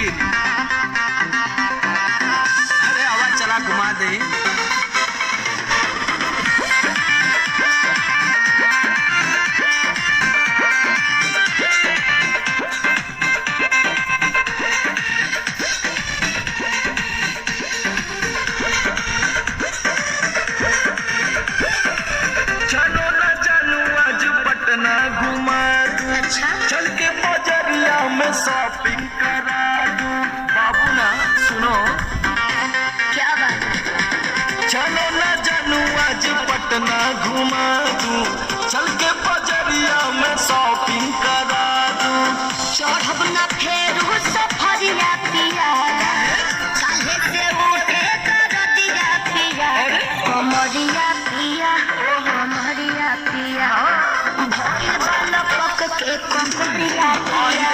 खातिर। अरे आवाज चला घुमा दे। चलो ना जानू आज पटना घुमा दूं, अच्छा चल के बजरिया में शॉपिंग करा दूं। बाबू ना सुनो, क्या बात है? चलो ना जानू आज पटना घुमा दूं, चल के बजरिया में शॉपिंग करा दूं। चढ़ब न फेरू सफरिया पिया, काहे से उठे कर दिया पिया, कमरिया पिया, कमरिया पिया, भइल बाल पक के कमरिया पिया,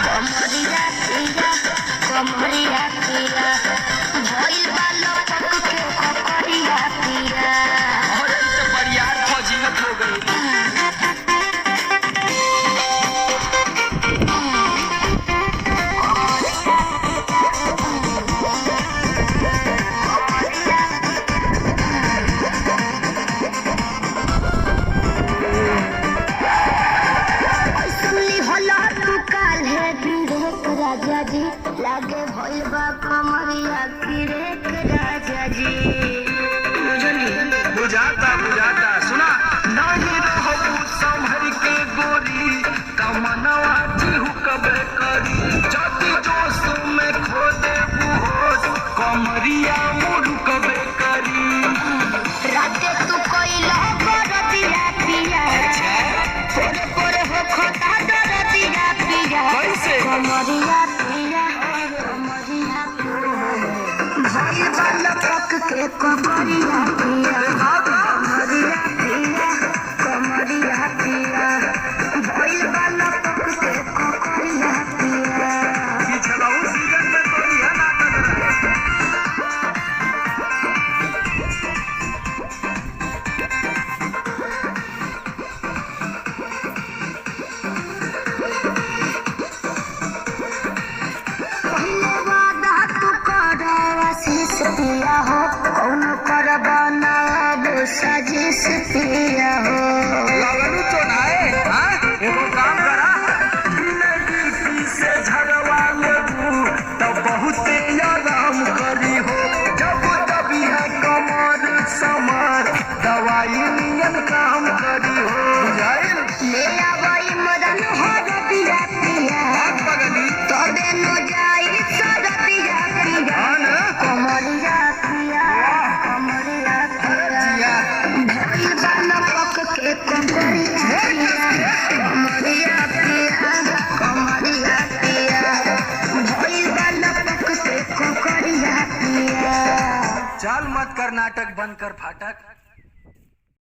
कमरिया पिया, कमरिया पिया, भइल बाल पक के कमरिया पिया। और ये तो बरियार फजीहत हो गई। सुनली होला तू काल्हे गिरेक राजा जी, लागे भइल बा कमरिया गिरेक राजा जी। बुझली बुझाता बुझाता सुना, नहीं रहबू संभर के गोरी, तमनवा जीहू कबे करी। जति जोश में खो देबू होश, कमरिया मुड़ू कबे करी। राते तू कइला कर दिया पिया, पोरे पोरे हो खोता डर दिया पिया, कैसे? कमरिया पिया, कमरिया पिया, भइल बाल पक के कमरिया पिया, कमरिया पिया, कमरिया पिया, भइल बाल पक के कमरिया पिया। पिछलहू सीजन में तो यह नाटक रहे। पहिले वादा तू कर आशीष पिया हो, कौन करबा ना अब साजिश पिया हो। लगनू चोनाए, हाँ? एगो काम करा, बिना ड्यूटी से झगड़ा लेबू तो बहुते आराम करी हो। जब दबी है कमर समर, दवाई नियन काम करी हो। बुझाइल? ले आवई मदन हो रतिया पिया, पगली तबे न जाई सरतिया पिया, हाँ ना? कमरिया पिया, कमरिया पिया, भइल बाल पक के कमरिया पिया, कमरिया पिया, कमरिया पिया, भइल बाल पक के कमरिया पिया। चल मत कर नाटक, बंद कर फाटक।